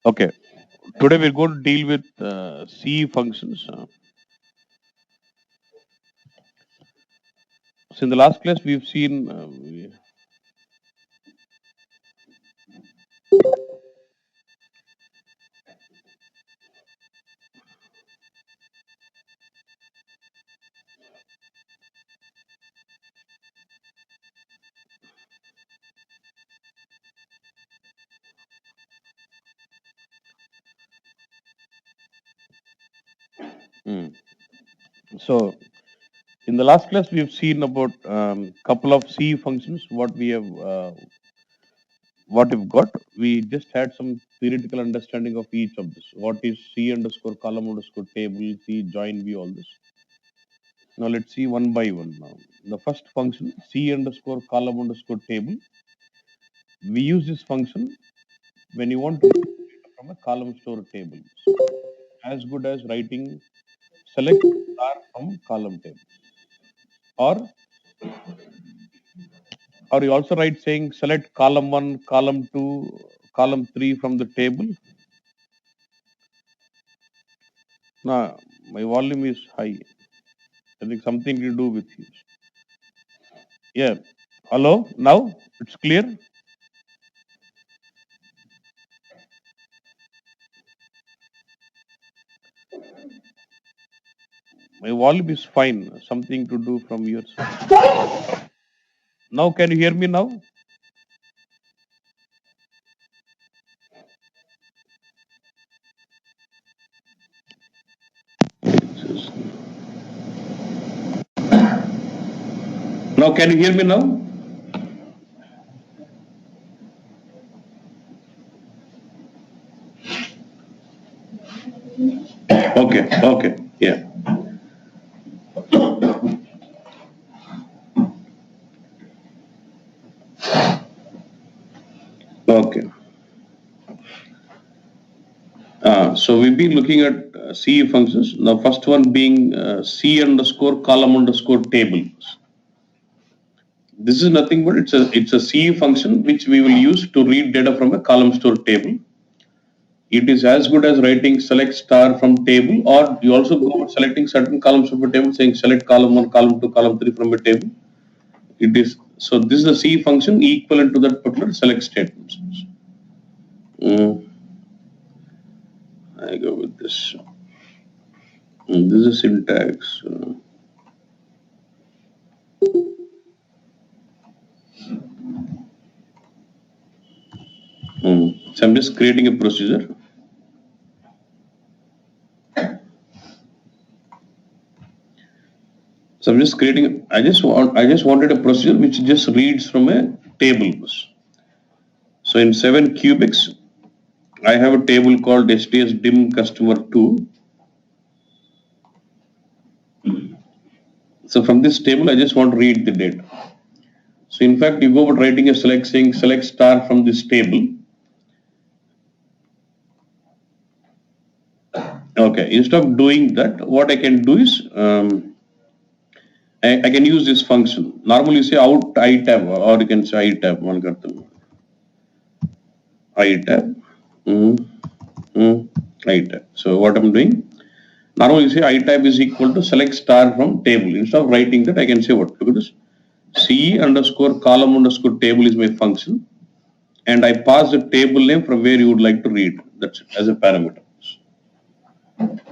Okay, today we're going to deal with C functions. So in the last class we've seen. Mm. So in the last class we've seen about couple of C functions. What we've got. We just had some theoretical understanding of each of this. What is C underscore column underscore table, C join V, all this. Now let's see one by one now. The first function, C underscore column underscore table. We use this function when you want to read data from a column store table. So as good as writing select star from column table. Or you also write saying select column 1, column 2, column 3 from the table. Now my volume is high. I think something to do with you. Yeah. Hello? Now it's clear? My volume is fine. Something to do from your side. Now can you hear me now? Now can you hear me now? Okay, okay, yeah. Okay. So we've been looking at C functions. The first one being C underscore column underscore table. This is nothing but it's a C function which we will use to read data from a column store table. It is as good as writing select star from table, or you also go about selecting certain columns of a table, saying select column 1, column 2, column 3 from a table. It is so this is the C function equivalent to that particular select statement. I go with this. This is syntax. So I'm just creating a procedure. So I'm just creating. I just wanted a procedure which just reads from a table. So in 7 cubics, I have a table called STS dim customer 2. So from this table, I just want to read the data. So in fact, you go about writing a select saying select star from this table. Okay, instead of doing that, what I can do is I can use this function. Normally you say out I tab, or you can say I tab. I tab. I tab. So what I'm doing? Normally you say I tab is equal to select star from table. Instead of writing that, I can say what? Look at this. C underscore column underscore table is my function, and I pass the table name from where you would like to read. That's it, as a parameter.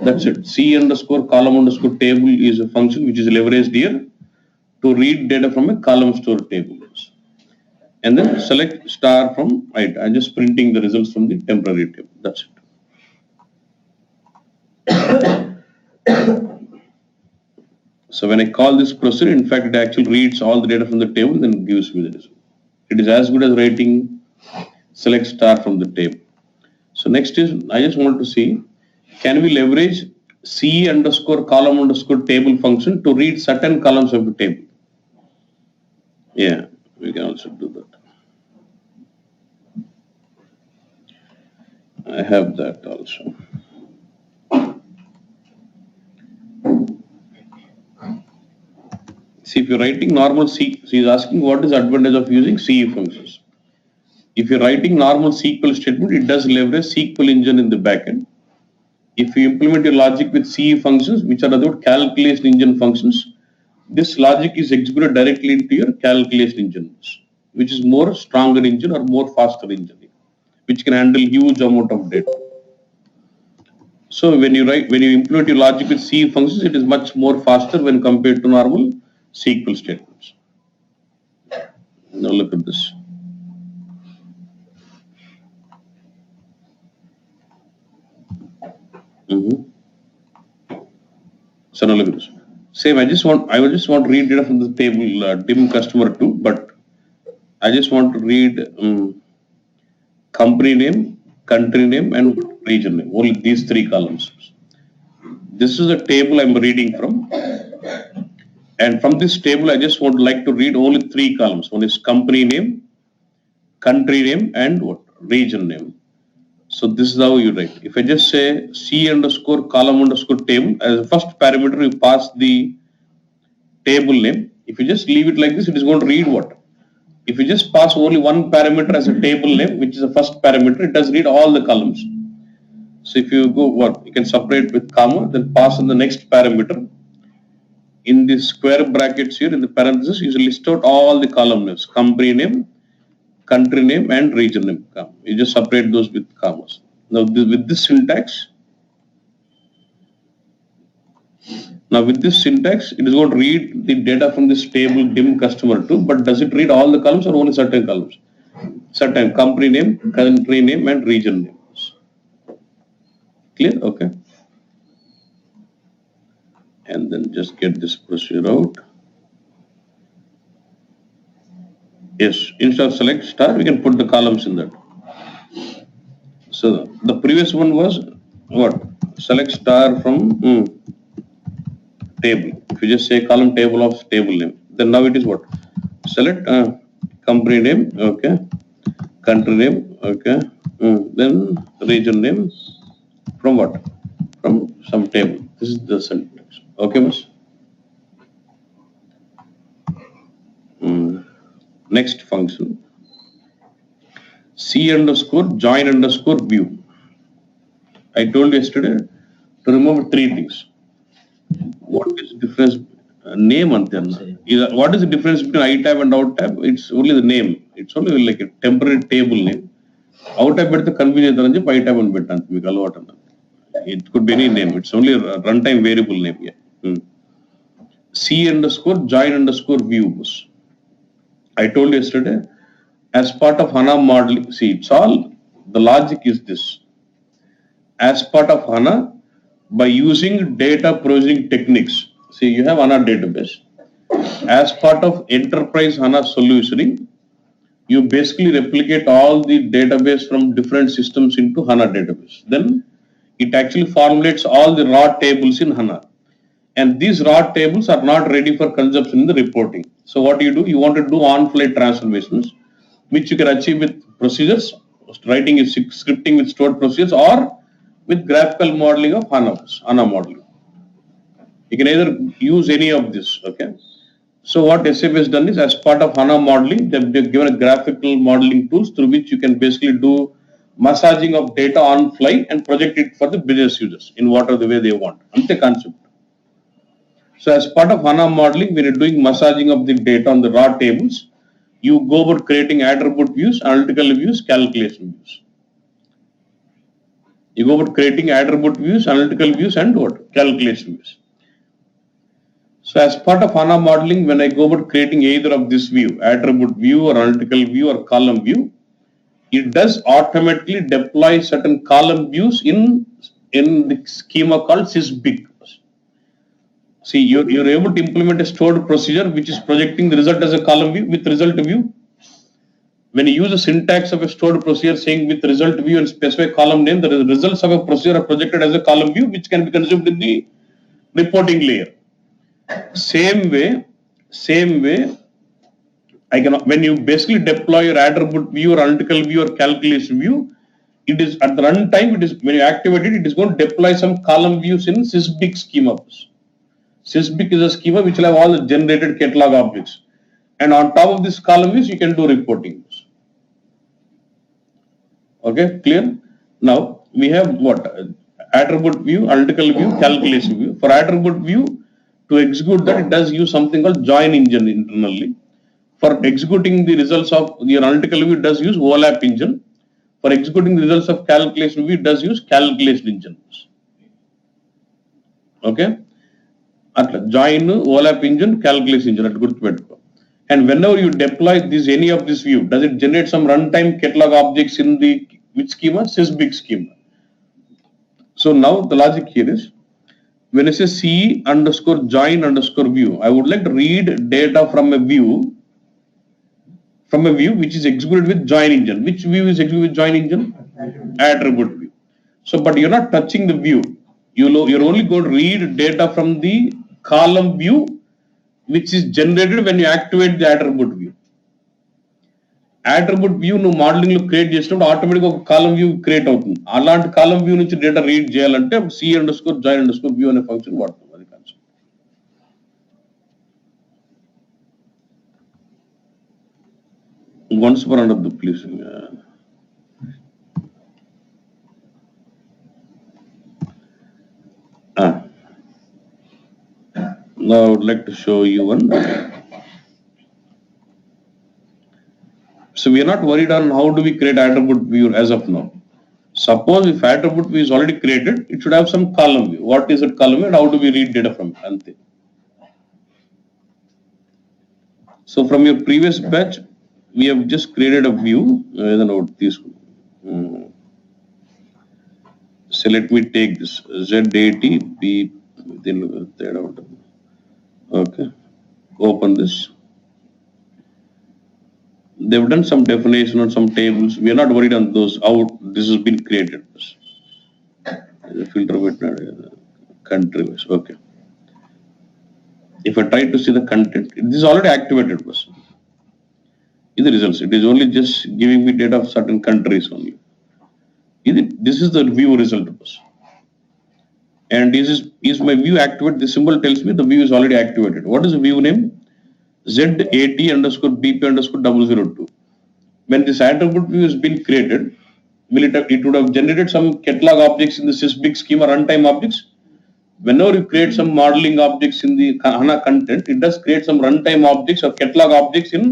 That's it. C underscore column underscore table is a function which is leveraged here to read data from a column store table. And then select star from it. I'm just printing the results from the temporary table. That's it. So when I call this procedure, in fact, it actually reads all the data from the table and then gives me the result. It is as good as writing select star from the table. So next is, I just want to see, can we leverage C underscore column underscore table function to read certain columns of the table? Yeah, we can also do that. I have that also. See, if you're writing normal C, she is asking what is the advantage of using C functions. If you're writing normal SQL statement, it does leverage SQL engine in the backend. If you implement your logic with CE functions, which are other calculation engine functions, this logic is executed directly into your calculation engines, which is more stronger engine or more faster engine, which can handle huge amount of data. So when you implement your logic with C functions, it is much more faster when compared to normal SQL statements. Now look at this. So now look at this. Same. I just want to read data from the table dim customer 2, but I just want to read company name, country name, and region name. Only these three columns. This is a table I'm reading from, and from this table I just would like to read only three columns. One is company name, country name, and what region name. So this is how you write. If I just say C underscore column underscore table, as the first parameter you pass the table name. If you just leave it like this, it is going to read what? If you just pass only one parameter as a table name, which is the first parameter, it does read all the columns. So if you go what? You can separate with comma, then pass on the next parameter. In the square brackets here, in the parentheses, you list out all the column names, company name, country name, and region name. You just separate those with commas. Now with this syntax, it is going to read the data from this table dim customer 2, but does it read all the columns or only certain columns? Certain company name, country name, and region names. Clear? Okay. And then just get this procedure out. Yes, instead of select star, we can put the columns in that. So the previous one was what? Select star from table. If you just say column table of table name, then now it is what? Select company name, okay, country name, okay, then region name from what? From some table. This is the syntax. Okay, miss? Next function. C underscore join underscore view. I told you yesterday to remember three things. What is the difference? Name antenna. What is the difference between I tab and out tab? It's only the name. It's only like a temporary table name. Out tab the convenient I tab and it could be any name. It's only a runtime variable name. Yeah. C underscore join underscore views. I told you yesterday, as part of HANA modeling, see, it's all, the logic is this. As part of HANA, by using data processing techniques, see, you have HANA database. As part of enterprise HANA solutioning, you basically replicate all the database from different systems into HANA database. Then it actually formulates all the raw tables in HANA. And these raw tables are not ready for consumption in the reporting. So what you do? You want to do on-flight transformations, which you can achieve with procedures, writing is scripting with stored procedures, or with graphical modeling of HANA modeling. You can either use any of this. Okay. So what SAP has done is, as part of HANA modeling, they've given a graphical modeling tools through which you can basically do massaging of data on fly and project it for the business users in whatever the way they want. Ante concept. So as part of HANA modeling, when you're doing massaging of the data on the raw tables, you go about creating attribute views, analytical views, calculation views. You go about creating attribute views, analytical views, and what? Calculation views. So as part of HANA modeling, when I go about creating either of this view, attribute view or analytical view or column view, it does automatically deploy certain column views in the schema called sysbig. See, you're able to implement a stored procedure which is projecting the result as a column view with result view. When you use the syntax of a stored procedure saying with result view and specify column name, the results of a procedure are projected as a column view which can be consumed in the reporting layer. Same way, when you basically deploy your attribute view or analytical view or calculation view, it is at the runtime, when you activate it, it is going to deploy some column views in sysbig schema. Sysbig is a schema which will have all the generated catalog objects. And on top of this column views, you can do reporting. Okay, clear? Now we have what? Attribute view, analytical view, calculation view. For attribute view, to execute that, it does use something called join engine internally. For executing the results of your analytical view, it does use overlap engine. For executing the results of calculation view, it does use calculation engine. Okay, అట్లా join ఓలాప్ engine calculation engine అట్లా గుర్తుపెట్టుకో. And when ever you deploy this any of this view, does it generate some run time catalogue objects in the which schema? sysbig schema. So now the logic here is, when I say c underscore join underscore view, I would like to read data from a view which is executed with join engine. Which view is executed with join engine? Attribute view. So but you're not touching the view. You're only going to read data from the column view which is generated when you activate the attribute view. Attribute view నువ్వు modelling లో create చేసినప్పుడు automatic ఒక column view create అవుతుంది. అలాంటి column view నుంచి data read చేయాలంటే c underscore join underscore view అనే function వాడుతుంది. అది కాన్సెప్ట్. వన్స్ ఫర్ అనొద్దు please. Now I would like to show you one. So we are not worried on how do we create attribute view as of now. Suppose if attribute view is already created, it should have some column view. What is that column view and how do we read data from it? Ante. So from your previous batch, we have just created a view. So let me take this ZAT B. Okay, open this. They've done some definition on some tables. We are not worried on those, how this has been created. Filter with country wise. Okay. If I try to see the content, this is already activated. This is the results. It is only just giving me data of certain countries only. This is the view result. And is my view activated? The symbol tells me the view is already activated. What is the view name? ZAT underscore BP underscore 002. When this attribute view has been created, it would have generated some catalog objects in the sysbig schema runtime objects. Whenever you create some modeling objects in the HANA content, it does create some runtime objects or catalog objects in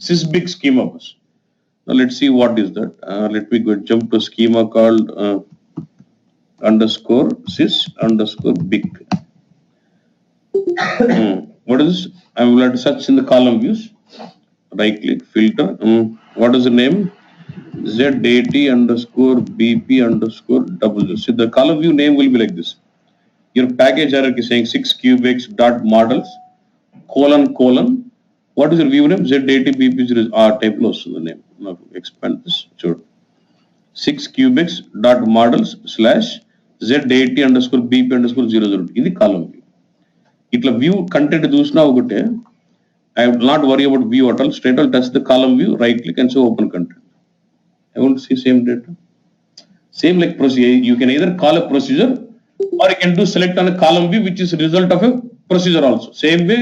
sysbig schema bus. Now let's see what is that. Let me go jump to a schema called underscore sys underscore big. What is this? I'm going to search in the column views. Right click, filter. What is the name? ZAT underscore BP underscore 00. See, the column view name will be like this. Your package hierarchy saying 6 cubics dot models colon. What is your view name? ZAT BP 0 type loss the name. Now expand this. Sure. 6 cubics dot models slash ZAT underscore BP underscore 00. This is column view. Itla view content చూసినా ఒకటే. I will not worry about view at all. Straight away touch the column view, right click and show open content. I want to see same data. Same like procedure. You can either call a procedure or you can do select on a column view which is a result of a procedure also. Same way,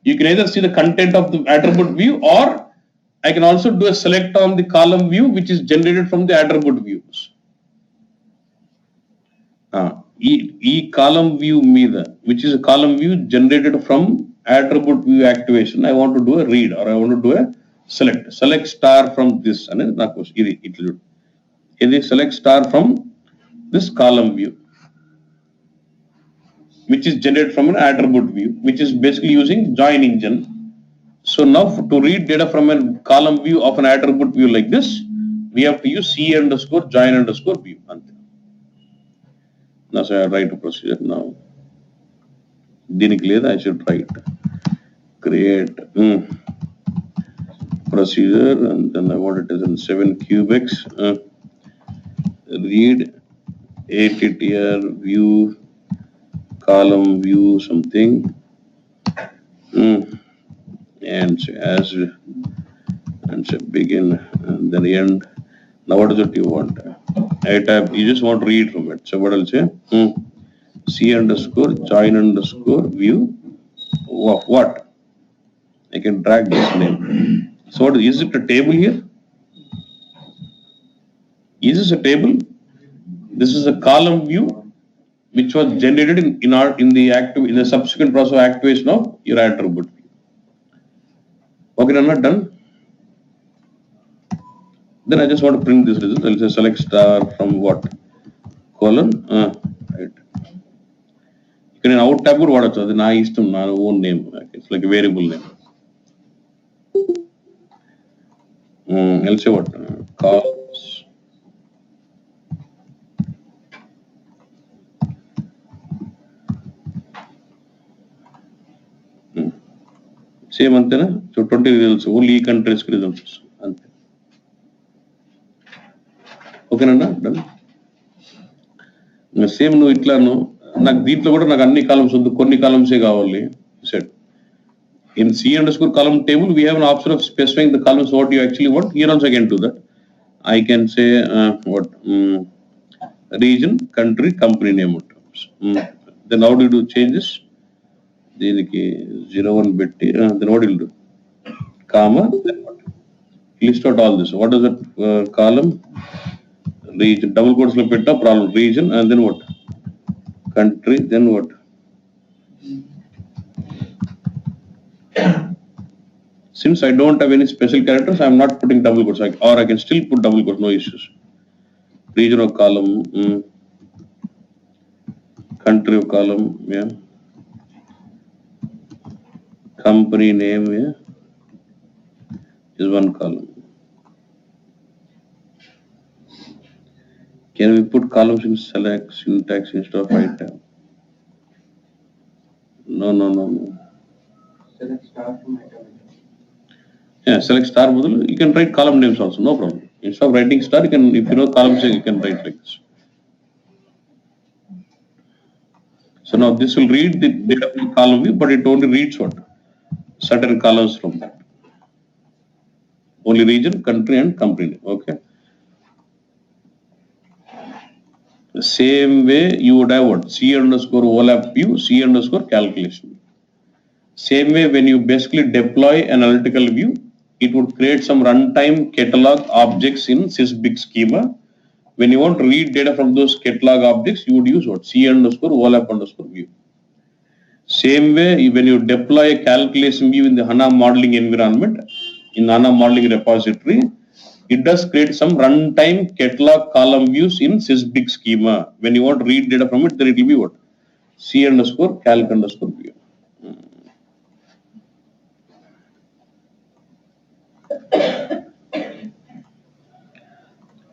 you can either see the content of the attribute view or I can also do a select on the column view which is generated from the attribute views. ఈ కాలం view మీద, which is a column view generated from attribute view activation, I want to do a read or I want to do a select star from this అనేది నాకు ఇది select star from this column view which is generated from an attribute view which is basically using join engine. So now to read data from a column view of an attribute view like this, we have to use c underscore join underscore view. Now so I write a procedure now. దీనికి లేదా I should write create procedure and then I want it as in 7 cubics read attr view column view something and say as and say begin and then end. Now what is it you want? I type, you just want to read from it. So what I'll say c underscore join underscore view of what? I can drag this name. So what is it a table here? Is this a table? This is a column view which was generated in the subsequent process of activation of your attribute. Okay, Nana, done. Then I just want to print this result. I'll say select star from what? Colon. Right. You can out tab కూడా వాడచ్చు అది నా ఇష్టం నా own name it's like variable name I'll say what calls same అంతేనా so 20 results only ఈ countries results అంతే ఓకేనా డన్ సేమ్ నువ్వు ఇట్లాను నాకు దీంట్లో కూడా నాకు అన్ని కాలమ్స్ వద్దు కొన్ని కాలమ్సే కావాలి set in C underscore column table we have an option of specifying the columns what you actually want. Here also I can do that. I can say what region, country, company name. Then how do you do changes? దీనికి 01 పెట్టి then what will do comma then what list out all this what is that column region double quotes లో పెట్టా problem region and then what country then what since I don't have any special characters I am not putting double quotes or I can still put double quotes no issues region of column country of column yeah company name yeah is one column. Can we put columns in select syntax instead of item? No. Select star from item. Yeah, select star bottle. You can write column names also, no problem. Instead of writing star, you can, if you know columns, you can write like this. So now this will read the data from column view, but it only reads what? Certain columns from that. Only region, country, and company. Okay. The same way you would have what? C underscore overlap view, C underscore calculation. Same way when you basically deploy analytical view, it would create some runtime catalog objects in sysbig schema. When you want to read data from those catalog objects, you would use what? C underscore overlap underscore view. Same way when you deploy a calculation view in the HANA modeling environment, in HANA modeling repository, it does create some runtime catalog column views in sysbig schema. When you want to read data from it, then it will be what? C underscore calc underscore view.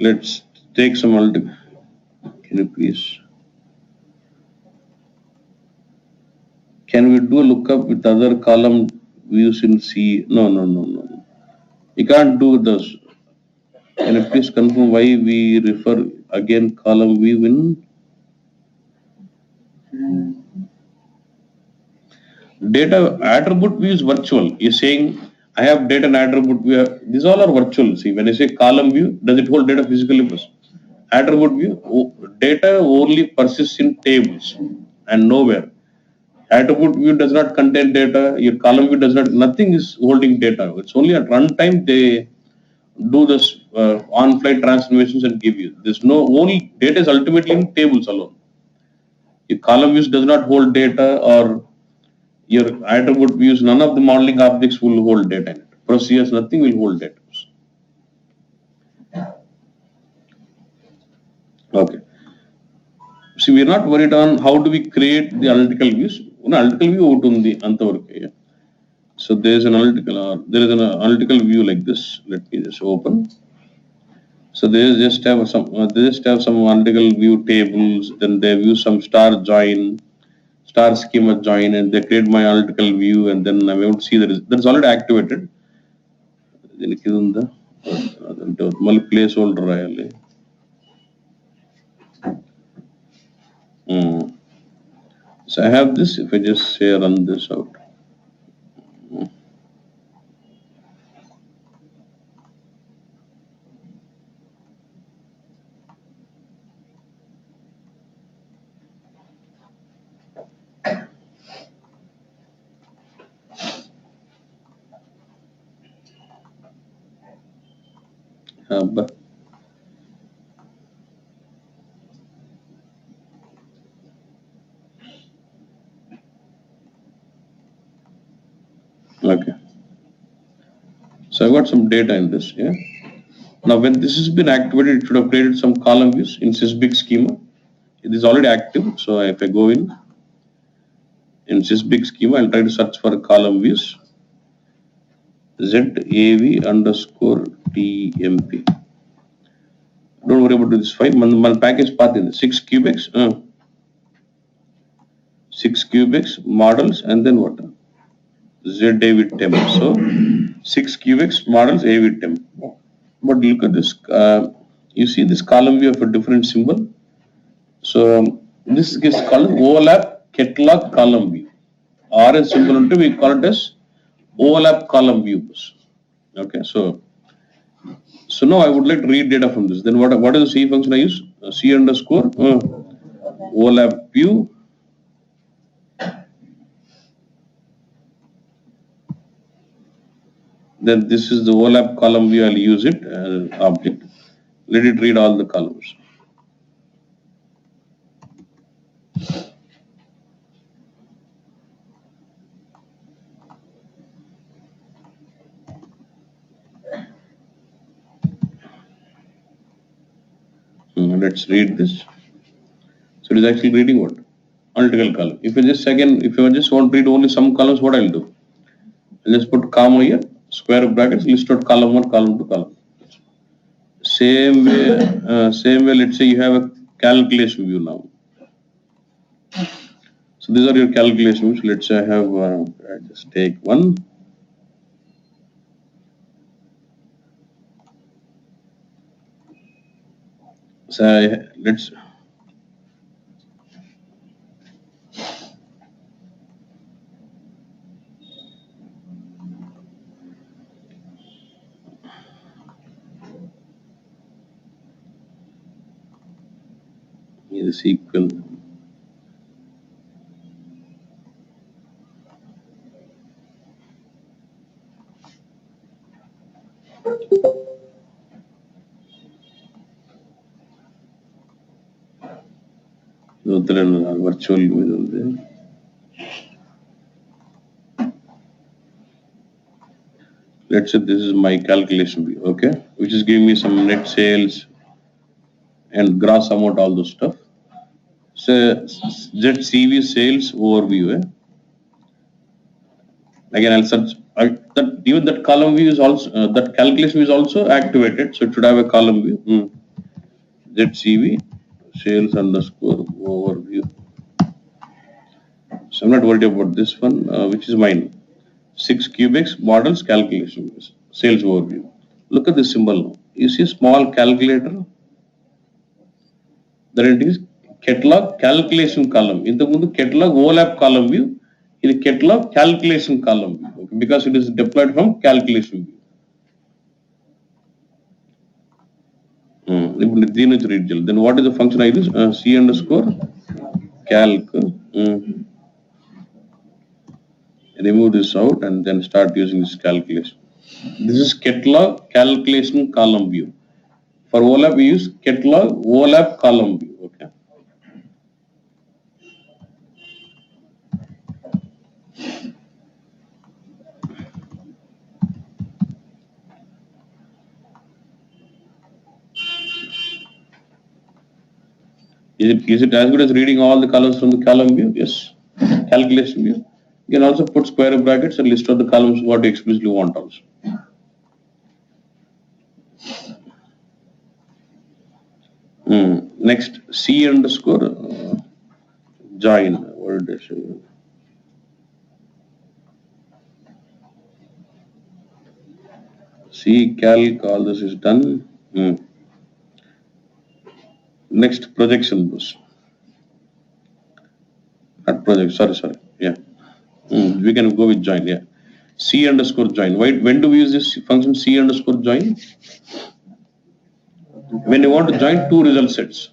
Let's take some can you please can we do a lookup with other column views in C? No. You can't do this. Can you please confirm why we refer again column view in data attribute view is virtual. You're saying I have data and attribute view. These all are virtual. See, when I say column view, does it hold data physically? Attribute view, data only persists in tables and nowhere. Attribute view does not contain data. Your column view does not. Nothing is holding data. It's only at runtime they do this on-flight transformations and give you. There's no only data is ultimately in tables alone. Your column views does not hold data or your attribute views. None of the modeling objects will hold data in it. Procedures, nothing will hold data. Okay. See, we are not worried on how do we create the analytical views. Analytical view out on the antavaraku. So there is an analytical view like this. Let me just open. So they just have some analytical view tables. Then they use some star star schema join, and they create my analytical view, and then I'm able to see that's already activated. దీనికి ఇది ఉందా అదంటే మళ్ళీ place holder రాయాలి. So I have this. If I just say run this out, So I've got some data in this. Yeah. Now when this has been activated, it should have created some column views in sysbig schema. It is already active. So if I go in sysbig schema, I'll try to search for column views. ZAV underscore TMP. Don't worry about this file. My package path in 6 cubics. 6 cubics models and then what? ZAV temp. So 6 cubics models AV temp. But look at this. You see this column view of a different symbol. So this is called overlap catalog column view. RS symbol unto we call it as overlap column views. Okay, so now I would like to read data from this. Then what is the C function I use? C underscore overlap view. Then this is the overlap column view. I'll use it as an object. Let it read all the columns. Let's read this. So it is actually reading what? Analytical column. If I just want to read only some columns, what I'll do? I'll just put comma here, square brackets, list out column 1, column 2, column. Same way, let's say you have a calculation view now. So these are your calculation views. Let's say I have, I just take one. So let's is equal. Virtual let's say this is my calculation view, okay, which is giving me some net sales and gross amount, all those stuff. So ZCV sales overview. Again, I'll search that even that column view is also that calculation is also activated, so it should have a column view. ZCV sales underscore overview. So I'm not worried about this one, which is mine. 6 cubics models calculation sales overview. Look at this symbol now. You see small calculator. Then it is catalog calculation column. In the catalog overlap column view, it is catalog calculation column view, okay, because it is deployed from calculation view. Then what is the function I use? C underscore calc. Remove this out and then start using this calculation. This is catalog calculation column view. For overlap, we use catalog overlap column view. Okay. Is it as good as reading all the columns from the column view? Yes. Calculation view. You can also put square brackets and list out the columns what you explicitly want also. Next, C underscore join. What did I say? C calc, all this is done. Next, projection boost. Not project, sorry. Yeah. We can go with join. Yeah. C underscore join. When do we use this function C underscore join? When you want to join two result sets.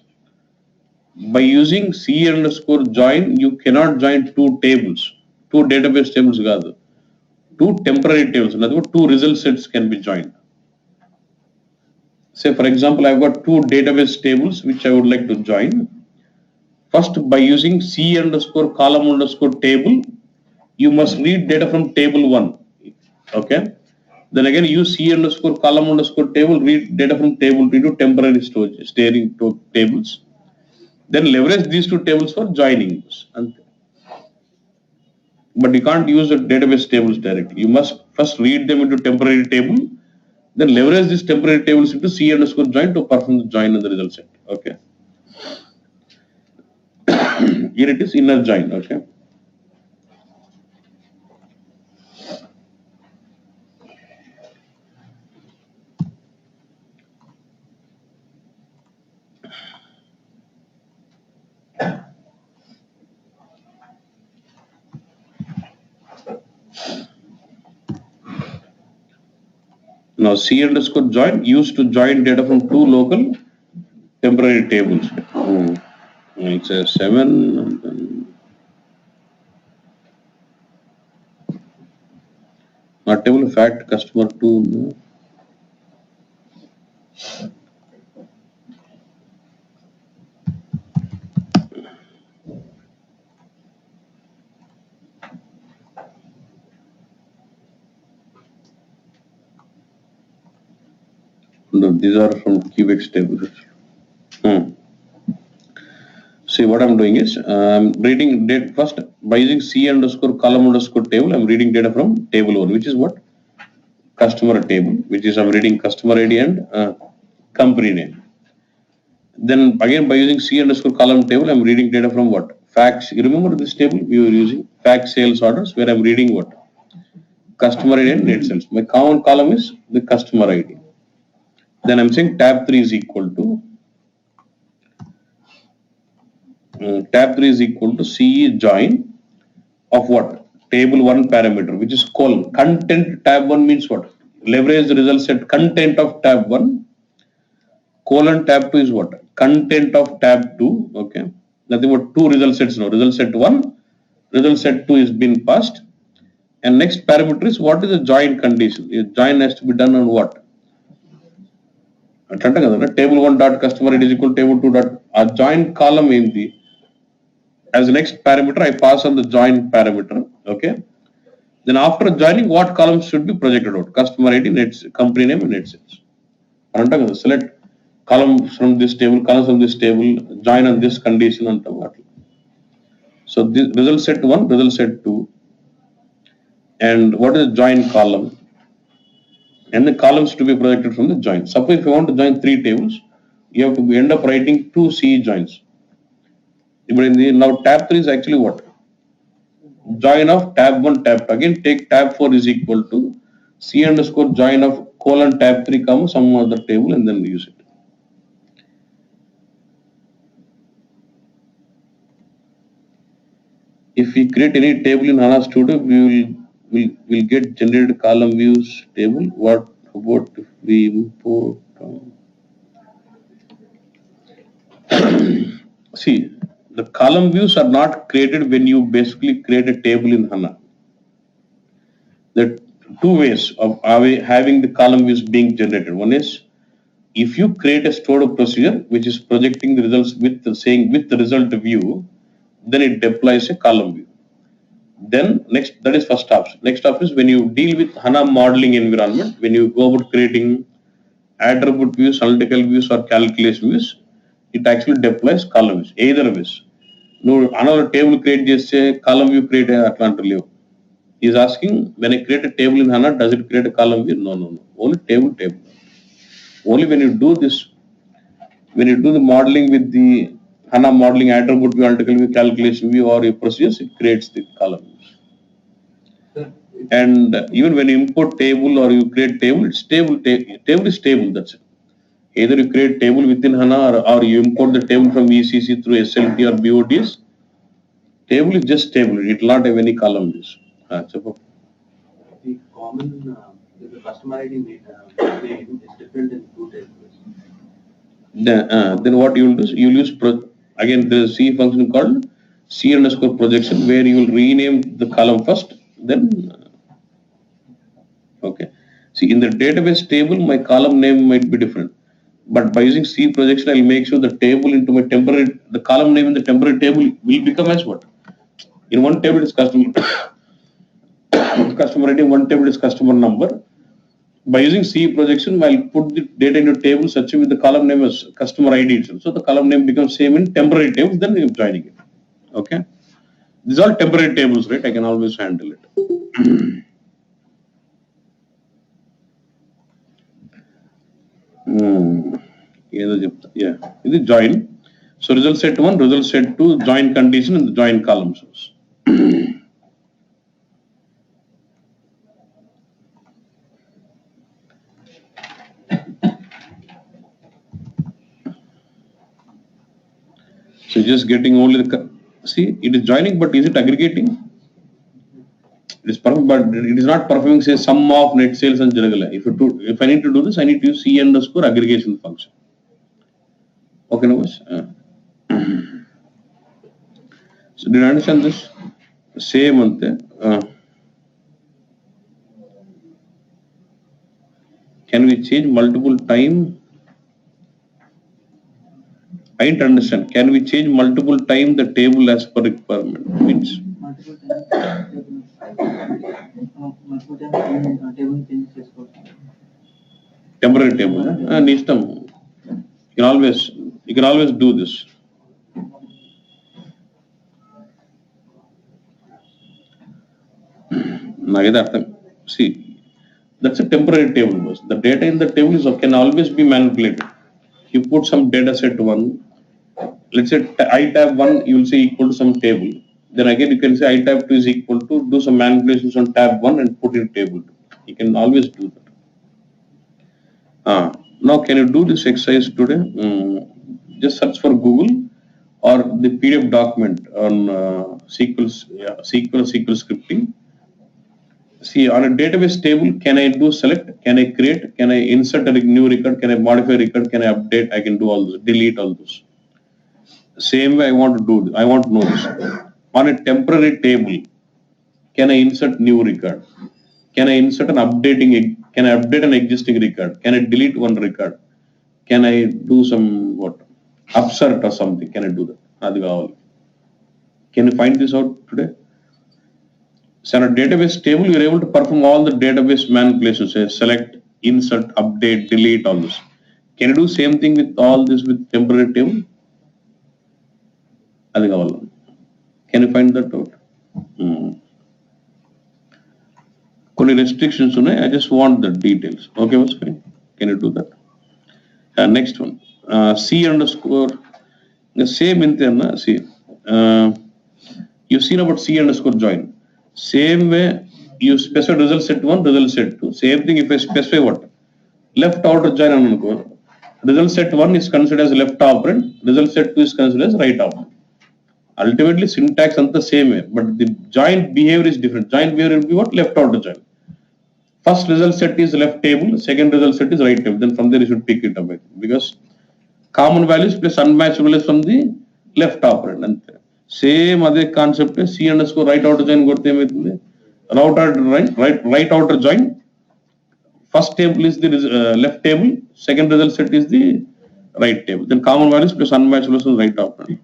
By using C underscore join, you cannot join two tables, two database tables rather. Two temporary tables, in other words, two result sets can be joined. Say for example, I've got two database tables which I would like to join. First, by using C underscore column underscore table, you must read data from table 1. Okay. Then again use C underscore column underscore table, read data from table into temporary storage, steering to tables. Then leverage these two tables for joining. But you can't use the database tables directly. You must first read them into temporary table, then leverage these temporary tables into C underscore join to perform the join in the result set. Okay. Here it is inner join. Okay. Now C underscore join used to join data from two local temporary tables. It's a 7 and then not table fact customer 2. No. No, these are from QX tables. See what I'm doing is I'm reading data first by using C underscore column underscore table. I'm reading data from table 1, which is what? Customer table, which is I'm reading customer ID and company name. Then again by using C underscore column table, I'm reading data from what? Facts. You remember this table we were using? Fact sales orders, where I'm reading what? Customer ID and net sales. My common column is the customer ID. Then I'm saying tab 3 is equal to CE join of what? Table 1 parameter, which is colon. Content tab 1 means what? Leverage the result set content of tab 1. Colon tab 2 is what? Content of tab 2. Okay. Nothing but two result sets now. Result set 1, result set 2 is been passed. And next parameter is what is the join condition? The join has to be done on what? Table 1 dot customer ID is equal to table 2 dot a join column in the as the next parameter I pass on the join parameter. Okay. Then after joining, what columns should be projected out? Customer ID, net, company name, and net sales. Select columns from this table, columns from this table, join on this condition and what. So this result set 1, result set 2, and what is the join column? And the columns to be projected from the join. Suppose if you want to join 3 tables, you have to end up writing 2 CE joins. But in the now tab 3 is actually what? Join of tab 1, tab 2. Again, take tab 4 is equal to C underscore join of colon tab 3 comma some other table and then use it. If we create any table in HANA Studio, we will get generated column views table. What about if we import? See, the column views are not created when you basically create a table in HANA. There are two ways of having the column views being generated. One is if you create a stored procedure which is projecting the results with the result view, then it deploys a column view. Then next, that is first option. Next option is when you deal with HANA modeling environment, when you go about creating attribute views, analytical views or calculation views, it actually deploys column views. Either ways. No, another table create just a column view create a Atlanta leave. He is asking when I create a table in HANA, does it create a column view? No. Only table. Only when you do this, when you do the modeling with the HANA modeling attribute view, analytical view, calculation view or your procedures, it creates the columns. And even when you import table or you create table, it's table is table, that's it. Either you create table within HANA or you import the table from ECC through SLT or BOTs. Table is just table, it will not have any columns. The common, the customer ID name is different in two tables. Then what you will do is you will use again the C function called C underscore projection where you will rename the column first, then okay. See in the database table my column name might be different, but by using C projection I will make sure the table into my temporary the column name in the temporary table will become as what? In one table is customer ID, one table is customer number. By using C projection, I'll put the data into table such with the column name as customer ID itself. So the column name becomes same in temporary tables, then I'm joining it. Okay. These are temporary tables, right? I can always handle it. Yeah, this is join. So result set 1, result set 2, join condition and the join columns. So just getting only the, see, it is joining, but is it aggregating? It is perfect, but it is not performing say sum of net sales and Jalagala. If I need to do this, I need to use C underscore aggregation function. Okay, no? So did you understand this? Same ante. Can we change multiple time? I didn't understand. Can we change multiple time the table as per requirement? Means multiple times table changes చేసుకోవచ్చు. temporary table. Ishtam. You can always do this. See, that's a temporary table. The data in the table can always be manipulated. You put some data set 1, let's say I tab 1, you will say equal to some table. Then again you can say I tab 2 is equal to, do some manipulations on tab 1 and put in table 2. You can always do that. Now can you do this exercise today? Just search for Google or the PDF document on SQL scripting. See, on a database table, can I do select? Can I create? Can I insert a new record? Can I modify a record? Can I update? I can do all this, delete all this. Same way I want to do this. I want to know this. On a temporary table, can I insert new record? Can I insert an updating? Can I update an existing record? Can I delete one record? Can I do some what? Upsert or something? Can I do that? Adi kavali. Can you find this out today? So on a database table, you're able to perform all the database manipulations, say select, insert, update, delete, all this. Can you do same thing with all this with temporary table? Adi kavali. Can you find that out? కొన్ని restrictions ఉన్నాయి. I just want the details. Okay, what's fine? Can you do that? Next one. C underscore. The same intent. See. You've seen about C underscore join. Same way you specify result set 1, result set 2. Same thing if I specify what? Left outer join annuko. Result set 1 is considered as left operand, result set 2 is considered as right operand. Ultimately syntax and the same way, but the join behavior is different. Join behavior will be what? Left outer join. First result set is left table, second result set is right table. Then from there you should pick it up because common values plus unmatched values from the left operand. And same other concept C underscore right outer join కొడితే ఏమవుతుంది? Right outer join. First table is the left table, second result set is the right table. Then common values plus unmatched values from right operand.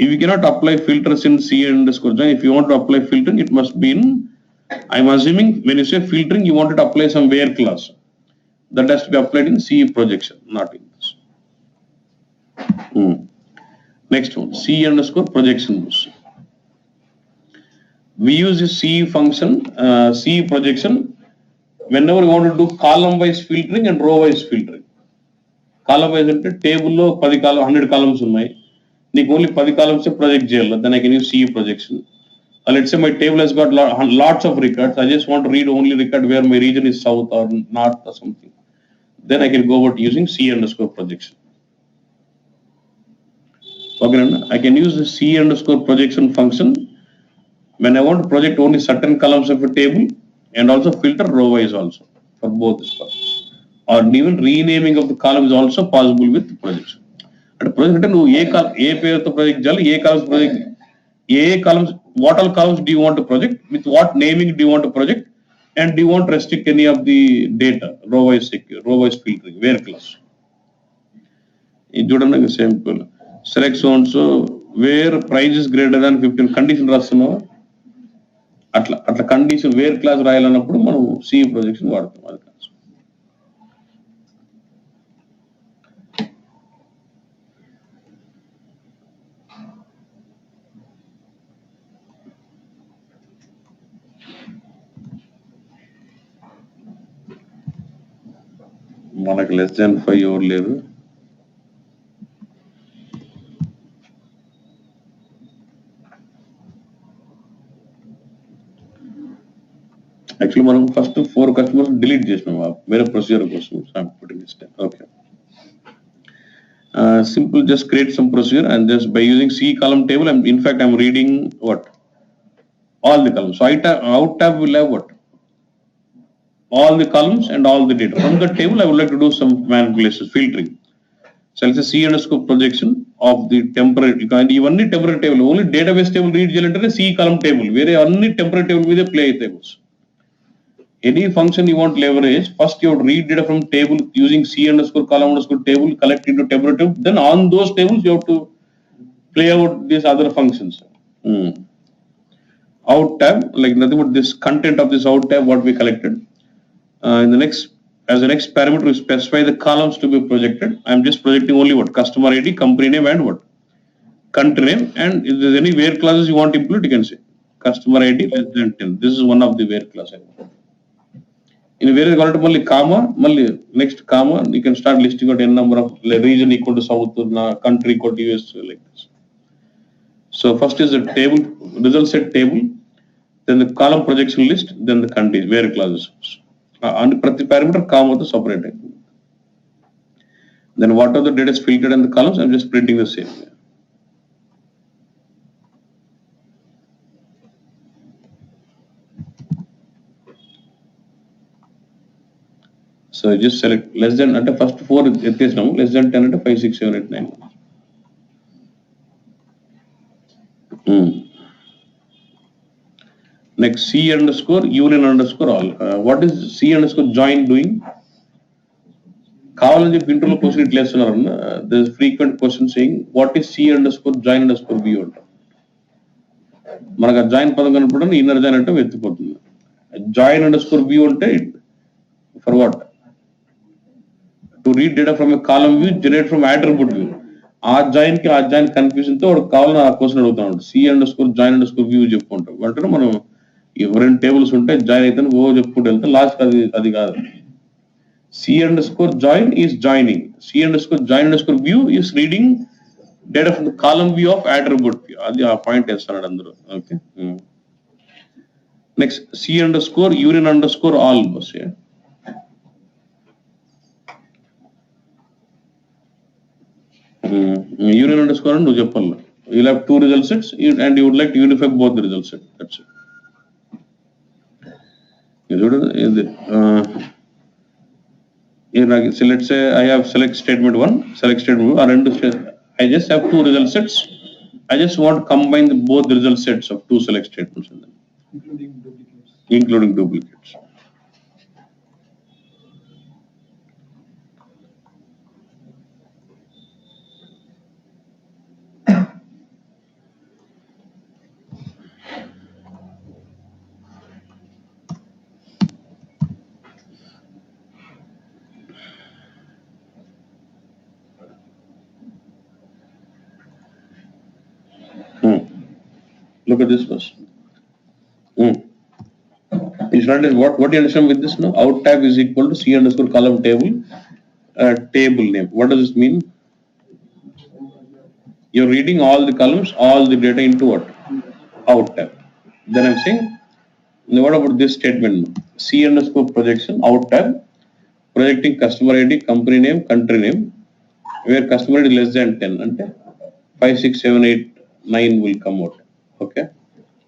If you cannot apply filters in C underscore join, if you want to apply filtering, it must be in, I'm assuming when you say filtering, you wanted to apply some where clause. That has to be applied in C projection, not in this. Next one, C underscore projection. We use the C function, C projection, whenever we want to do column wise filtering and row wise filtering. Column wise అంటే table లో 100 columns ఉన్నాయి. నీకు only 10 columns project చేయాలి. Then I can use C projection. Let's say my table has got lots of records. I just want to read only record where my region is south or north or something. Then I can go about using C underscore projection. Okay, I can use the C underscore projection function when I want to project only certain columns of a table and also filter row wise also for both this purpose. Or even renaming of the column is also possible with projection. At project అంటే నువ్వు ఏ పేరుతో project చేయాలి, ఏ columns project, A columns, what all columns do you want to project, with what naming do you want to project, and do you want to restrict any of the data, row wise filtering, where clause. ఇది చూడండి simple. Select so and so where price is greater than 15 condition రాస్తున్నావు. అట్లా అట్లా condition where class రాయాలన్నప్పుడు మనం C projection వాడతాం. అది మనకు less than 5 ఎవరు లేదు. యాక్చువల్లీ మనం ఫస్ట్ 4 కస్టమర్స్ డిలీట్ చేసినాం వేరే ప్రొసీజర్ కోసం. Okay, simple, just create some procedure and just by using C column table, and in fact I'm reading what all the columns. So out tab will have what all the columns and all the data from the table. I would like to do some manipulations, filtering. So let's say C underscore projection of the temporary, ఇవన్నీ temporary table, only database table read చేయాలంటే C column table, వేరే అన్ని temporary table మీదే play tables. Any function you want leverage, first you have to read data from table using C underscore column underscore table, collect into temporary table, then on those tables you have to play out these other functions. Out tab, like nothing but this content of this out tab, what we collected. In the next, as the next parameter, we specify the columns to be projected. I'm just projecting only what customer ID, company name, and what country name. And if there's any where clauses you want to include, you can say customer ID less than 10. This is one of the where clause. In where called only comma, next comma, you can start listing out n number of region equal to south, country equal to US, like this. So first is the table, result set table, then the column projection list, then the countries, where clauses. And prati parameter comma to separate. Then what are the data is filtered in the columns? I'm just printing the same. So just select less than at the first 4 now, less than 10 at 5, 6, 7, 8, 9. Next, C underscore union underscore all. What is C underscore join doing? కావాలని చెప్పి ఇంటర్లో question ఇట్లా వేస్తున్నారు అన్న. This frequent question saying what is c underscore join underscore b అంటాం. మనకు ఆ join పదం కనపడని ఇన్నర్ జాయిన్ అంటే వెతిపోతుంది. జాయిన్ అండర్స్కోర్ వ్యూ అంటే for what to read data from a column view generate from attribute view. ఆ జాయిన్ కన్ఫ్యూజన్ తో వాడు కావాలని ఆ క్వశ్చన్ అడుగుతా ఉంటాడు. C underscore join underscore view చెప్పుకుంటాం అంటే మనం రెండు టేబుల్స్ ఉంటే జాయిన్ అయితే చెప్పుకుంటూ వెళ్తే లాస్ట్ అది కాదు. C underscore join is joining. C underscore join underscore view is reading data from the column view of attribute view. అది ఆ పాయింట్ వేస్తున్నాడు అందరూ. Okay, next C underscore union underscore all bus. Union underscore అని నువ్వు చెప్పాలి. You'll have 2 result sets and you would like to unify both the result set. That's it. So let's say I have select statement 1, select statement 2, I just have 2 result sets. I just want to combine both the result sets of 2 select statements in them. Including duplicates. Look at this first. It's not what do you understand with this now? Out tab is equal to C underscore column table, table name. What does this mean? You're reading all the columns, all the data into what? Out tab. Then I'm saying, what about this statement? C underscore projection, out tab, projecting customer ID, company name, country name, where customer ID less than 10, and 5, 6, 7, 8, 9 will come out. Okay,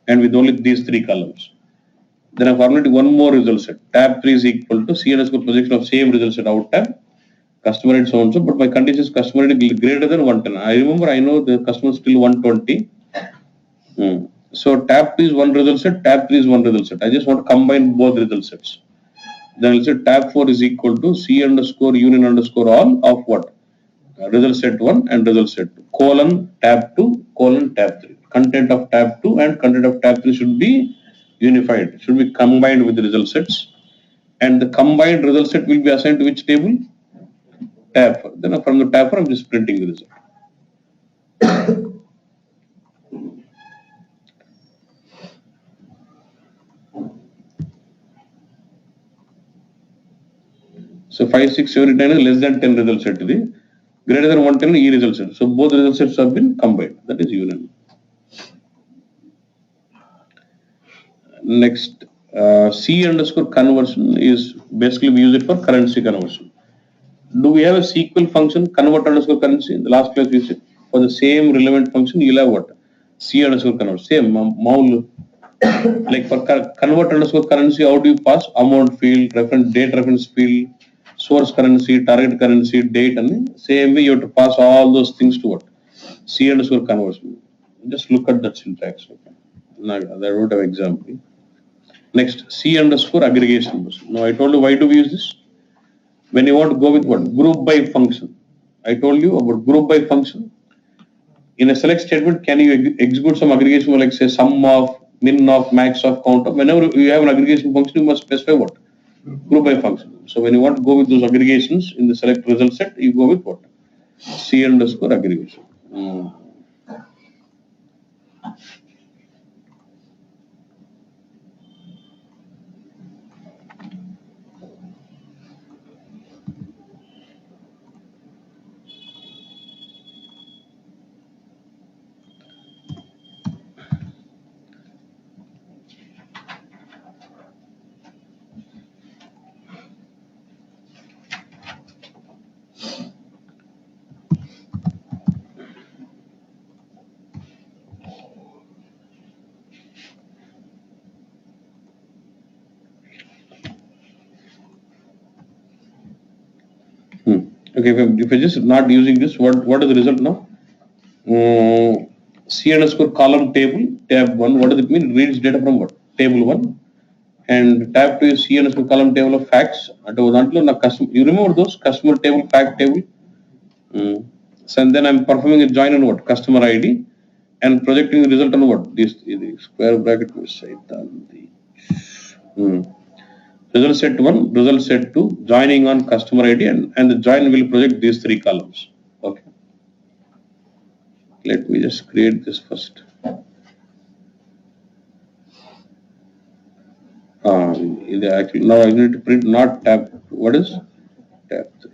and with only these 3 columns. Then I'm formulating one more result set. Tab 3 is equal to C underscore projection of same result set out tab, customer ID so and so, but my condition is customer ID greater than 110. I know the customer is still 120. So tab 2 is one result set, tab 3 is one result set. I just want to combine both result sets. Then I'll say tab 4 is equal to C underscore union underscore all of what? Result set 1 and result set 2, colon tab 2, colon tab 3. Content of tab 2 and content of tab 3 should be unified, should be combined with the result sets, and the combined result set will be assigned to which table? Tab 4. Then from the tab 4, I'm just printing the result. So 5, 6, 7, 10 is less than 10 result set to the greater than 110 E result set. So both result sets have been combined. That is union. Next, C underscore conversion is basically we use it for currency conversion. Do we have a SQL function convert underscore currency? In the last class we said for the same relevant function you'll have what? C underscore convert. Same maul. Like for convert underscore currency, how do you pass amount field, reference date reference field, source currency, target currency, date, and same way you have to pass all those things to what? C underscore conversion. Just look at that syntax. Okay. Now, I wrote an example. Next, C underscore aggregation. Now I told you why do we use this? When you want to go with what? Group by function. I told you about group by function. In a select statement, can you execute some aggregation like say sum of, min of, max of, count of? Whenever you have an aggregation function, you must specify what? Group by function. So when you want to go with those aggregations in the select result set, you go with what? C underscore aggregation. Okay, if I just not using this, what is the result now? C underscore column table, tab 1, what does it mean? It reads data from what? Table 1. And tab 2 is C underscore column table of facts. You remember those? Customer table, fact table. So and then I'm performing a join on what? Customer ID and projecting the result on what? This square bracket side. Result set 1, result set 2, joining on customer ID and the join will project these 3 columns. Okay. Let me just create this first. Actually, now I need to print not tab. What is tab 3?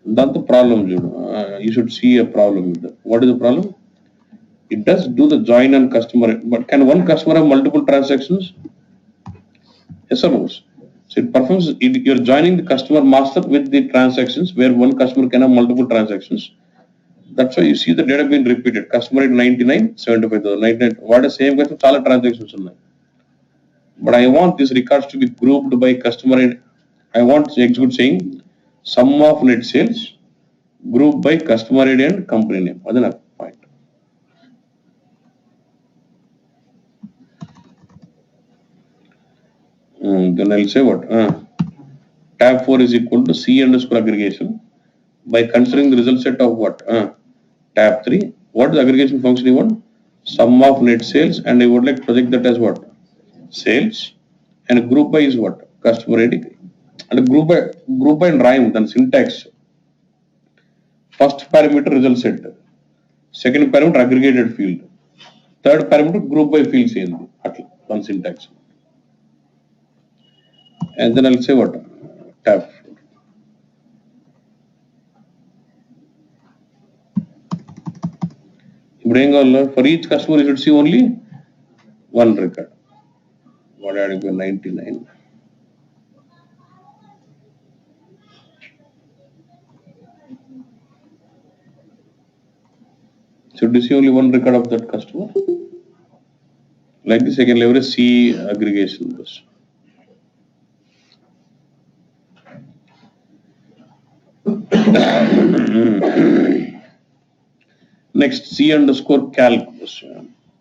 That's the problem, you should see a problem with that. What is the problem? It does do the join on customer, but can one customer have multiple transactions? Yes or no? So it performs, you're joining the customer master with the transactions where one customer can have multiple transactions. That's why you see the data being repeated. Customer at 99, 75,000, 99. What is same customer? Chala transactions ఉన్నాయి. But I want these records to be grouped by customer. I want to execute saying sum of net sales grouped by customer ID and company name. That's the point. Then I'll say what? Tab 4 is equal to C underscore aggregation by considering the result set of what? Tab 3. What is the aggregation function you want? Sum of net sales, and I would like to project that as what? Sales. And group by is what? Customer ID. And group by and rhyme, then syntax. First parameter result set. Second parameter aggregated field. Third parameter group by field same. One syntax. And then I'll say what? Tab. For each customer you should see only one record. What adding to 99? Should you see only one record of that customer? Like this, I can leverage C aggregation. Next, C underscore calculus.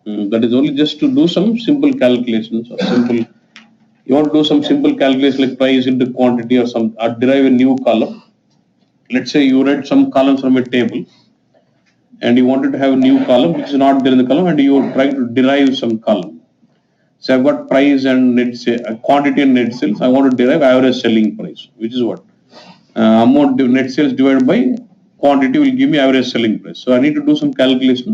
That is only just to do some simple calculations or simple. You want to do some simple calculation like price into quantity or derive a new column. Let's say you read some columns from a table. and you wanted to have a new column which is not there in the column, and you are trying to derive some column. So I've got price and quantity and net sales. I want to derive average selling price, which is what net sales divided by quantity will give me average selling price. So I need to do some calculation.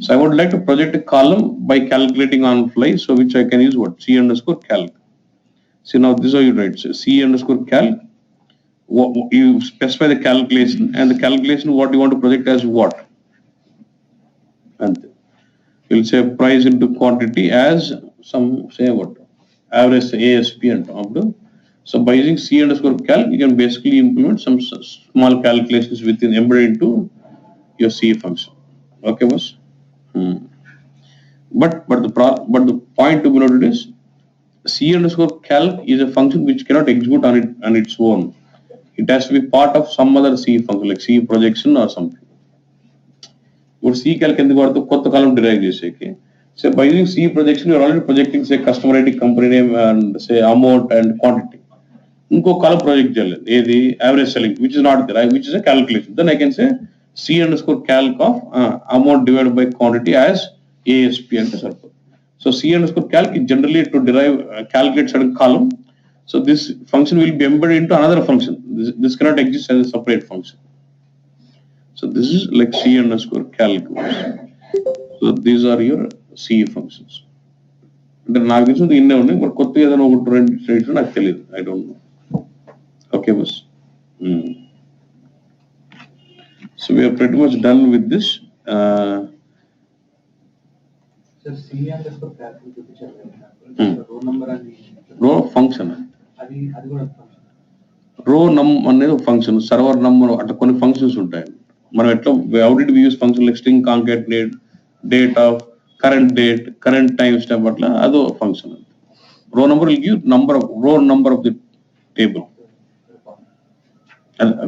So I would like to project a column by calculating on fly. So which I can use what C underscore calc. So now this is how you write. So C underscore calc. You specify the calculation, and the calculation what you want to project as what, and you'll say price into quantity as some say what average ASP and top the. So by using C underscore calc, you can basically implement some small calculations within embedded into your C function. Okay, boss. Hmm. But the point to be noted is C underscore calc is a function which cannot execute on its own. It has to be part of some other C function like C projection or something. Or C calc ఎందుకు వాడుతూ కొత్త కాలం derive చేసేకి. So by using C projection, you are already projecting say customer ID, company name, and say amount and quantity. ఇంకో కాలం project చేయాలి ఏది average selling, which is not there, which is a calculation. Then I can say C underscore calc of amount divided by quantity as ASP అంటే సరిపోతుంది. So C underscore calc is generally to derive calculate certain column. So this function will be embedded into another function. This cannot exist as a separate function. So this is like C underscore calc. So these are your C functions. అంటే నాకు తెలిసి ఇన్నే ఉన్నాయి, but కొత్త ఏదైనా ఒకటి రెండు నాకు తెలియదు, I don't know. Okay bus. So we are pretty much done with this. Sir, C underscore calc చూపించారు రో నంబర్ అని రో ఫంక్షన్ అది కూడా ఫంక్షన్. రో నమ్ అనేది ఒక ఫంక్షన్, సర్వర్ నంబర్ అట్లా కొన్ని ఫంక్షన్స్ ఉంటాయి. మనం ఎట్లా how did we use function like string concatenate, date of, current date, current timestamp, అట్లా అదో function. Row number will give row number of the table,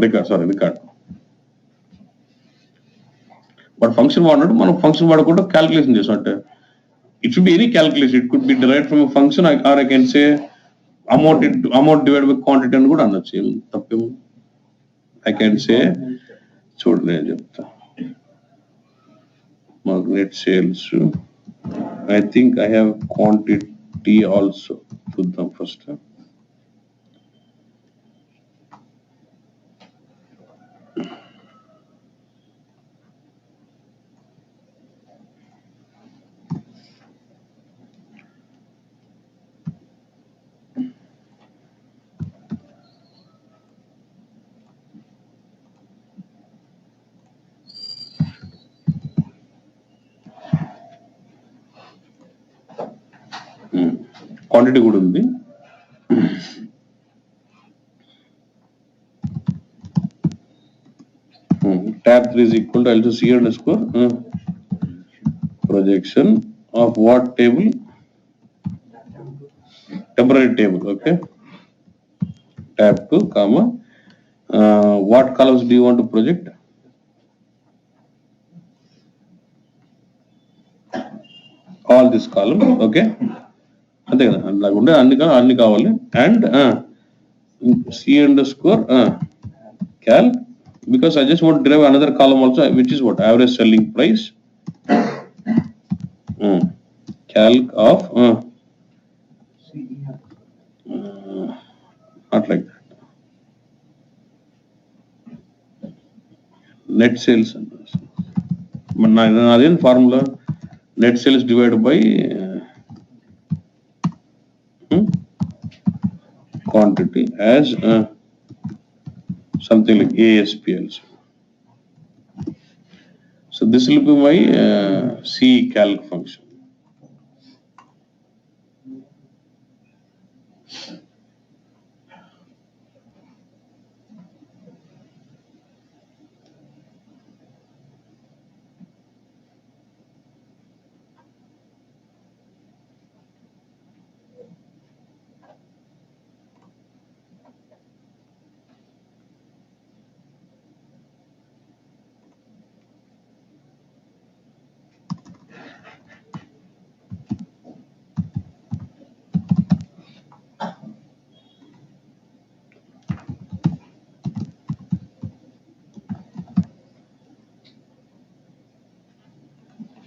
record. But function వాడినట్టు మనం function వాడకుండా క్యాల్కులేషన్ చేసాం అంటే it should be any calculation. It could be derived from a function, or I can say amount divided by quantity అని కూడా అనొచ్చు, ఏం తప్పేమో. I can say చూడండి నేను చెప్తా. మాకు net sales, I think I have quantity also. చూద్దాం first. Quantity కూడా ఉంది. tab 3 is equal to also C underscore projection of what table? Temporary table. Okay, tab 2 comma what columns do you want to project? All this column. Okay, అంతే కదా, అలా ఉండే అన్ని కావాలి. And C underscore cal, because I just want to derive another column also, which is what average selling price. Calc of not like that, net sales. అదేం formula, net sales divided by quantity as something like ASP also. So this will be my C calc function.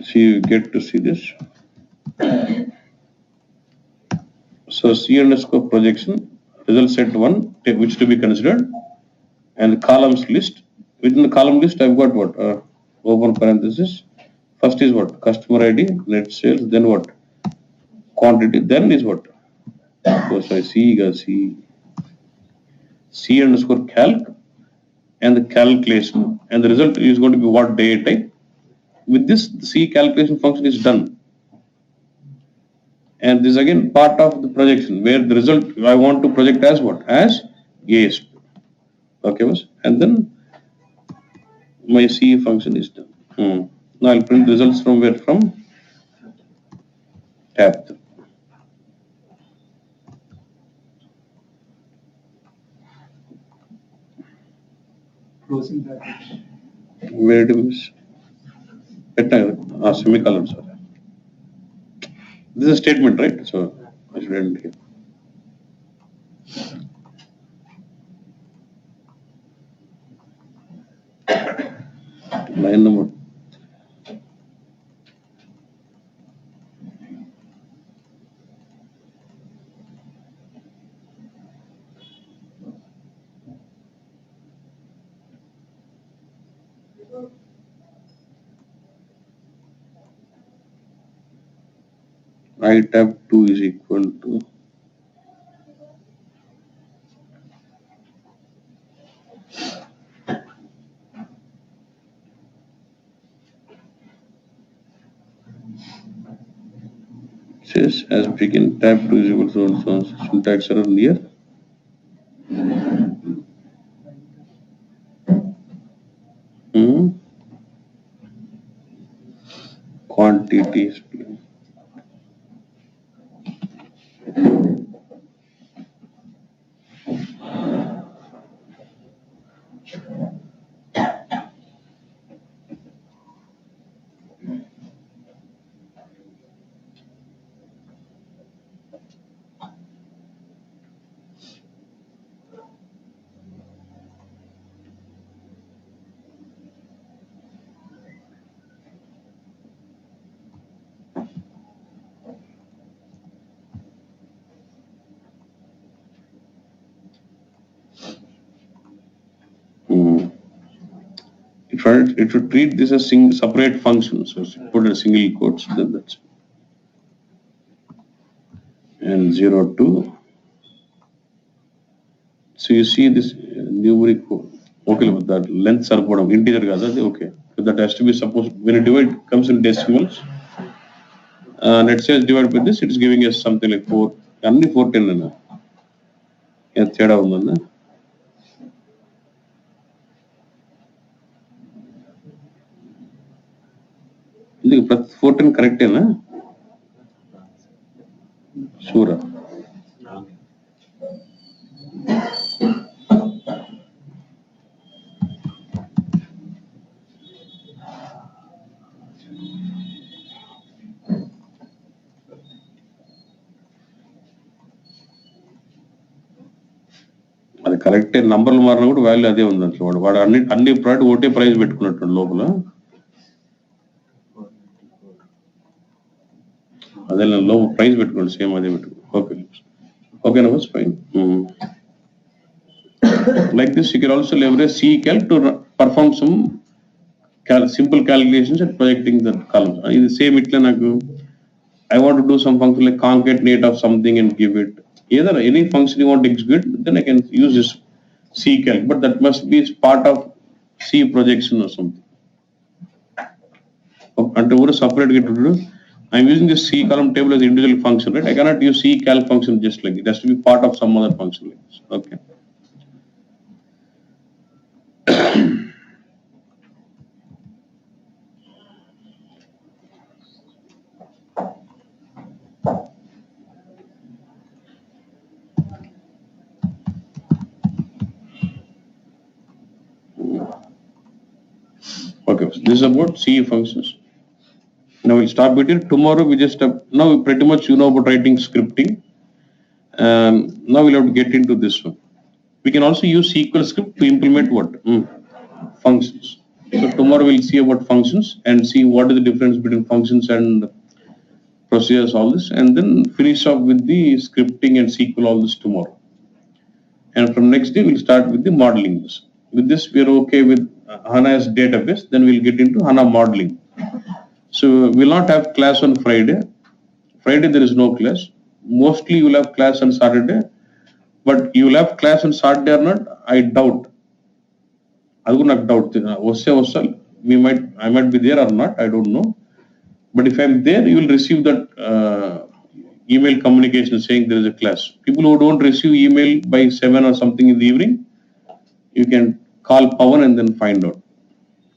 So you get to see this. So C underscore projection, result set 1, which to be considered, and columns list. Within the column list, I've got what? Open parenthesis. First is what? Customer ID, net sales, then what? Quantity, then is what? So I see C underscore calc and the calculation, and the result is going to be what data type. With this, the C calculation function is done. And this is again part of the projection where the result I want to project as what? As ASP. Okay, boss. And then my C function is done. Now I'll print results from where? From tab 3. Closing bracket. Where it is? Semicolon, sorry. This is a statement, right? So I should end here. Line number. I tab 2 is equal to says as begin tab 2 is equal to so syntax error near quantities. It should treat this as separate function. So put a single quotes, then that's and 02. So you see this numeric code. Okay, with that length are bottom integer gaza. Okay, so that has to be supposed when it divide comes in decimals. Let's say divided by this, it is giving us something like 4. Only 410 తేడా ఉందన్న ఇది ప్రతి 14 కరెక్టేనా షూరా అది కరెక్టే నంబర్లు మారినా కూడా వాల్యూ అదే ఉంది అసలు వాడు అన్ని ప్రోడక్ట్ ఒకటే ప్రైస్ పెట్టుకున్నట్టు లోపల అదే లోపల ప్రైస్ పెట్టుకోండి సేమ్ అదే పెట్టుకోండి ఓకే ఓకేనా bus fine like this you can also leverage CCalc to perform some simple calculations and projecting the columns in the same itle naku I want to do some function like concatenate of something and give it either any function you want to execute then I can use this CCalc but that must be part of C projection or something and over separate get to do I'm using this C column table as individual function right I cannot use CCalc function just like it has to be part of some other function like this okay. Okay, so this is about C functions. Now we'll stop it here. Tomorrow we just now pretty much you know about writing scripting. Now we'll have to get into this one. We can also use SQL script to implement what functions. So tomorrow we'll see about functions and see what is the difference between functions and procedures, all this, and then finish off with the scripting and SQL, all this tomorrow. And from next day, we'll start with the modeling. With this, we are okay with HANA as database. Then we'll get into HANA modeling. So we'll not have class on Friday. Friday there is no class. Mostly you will have class on Saturday. But you will have class on Saturday or not? I doubt. I would not doubt. I might be there or not. I don't know. But if I'm there, you will receive that email communication saying there is a class. People who don't receive email by 7 or something in the evening, you can call Pawan and then find out.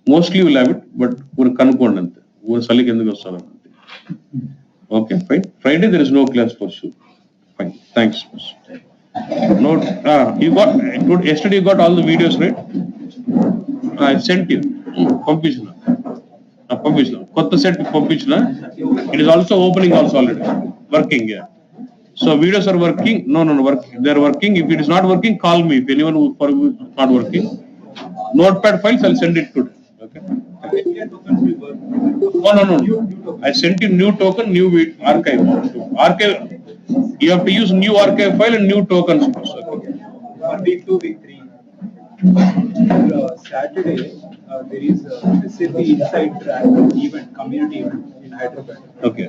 Mostly you will have it, but okay, fine. Friday there is no class for sure. Fine. Thanks. No, yesterday you got all the videos, right? I sent you. పంపించిన కొత్త set పంపించిన it is also opening also already working, yeah. So videos are working. No, work, they're working. If it is not working, call me. If anyone who for you is not working, notepad files I'll send it today. Okay. No. I sent you new token, new archive. Archive. You have to use new archive file and new tokens. Okay. Week 2, week 3. Saturday, there is a SAP Inside Track event, community event in Hyderabad. Okay.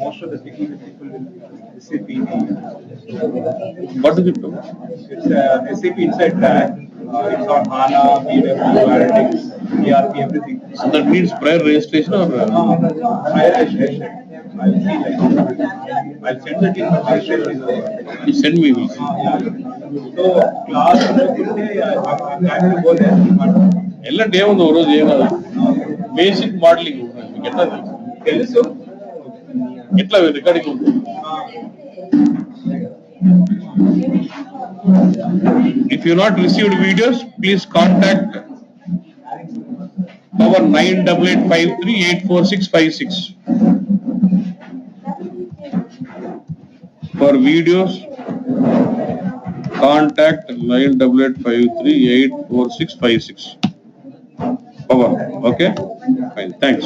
Most of the technical people will SAP. What is it? It's a SAP Inside Track. It's on HANA, BW, Analytics, ERP, everything. So that means prior registration or? Prior registration. I'll see like. I'll send that in the registration is over. You send me, will see. So class I'm trying to go there. ಎಲ್ಲ day ಒಂದು రోజు ఏమన్నా basic modelling మీకు ఎట్లా తెలుసు ఎట్లా recording ఉంటుంది. If you not received videos, please contact our 9885384656 for videos. Contact 9885384656. Power. Okay. Fine. Thanks.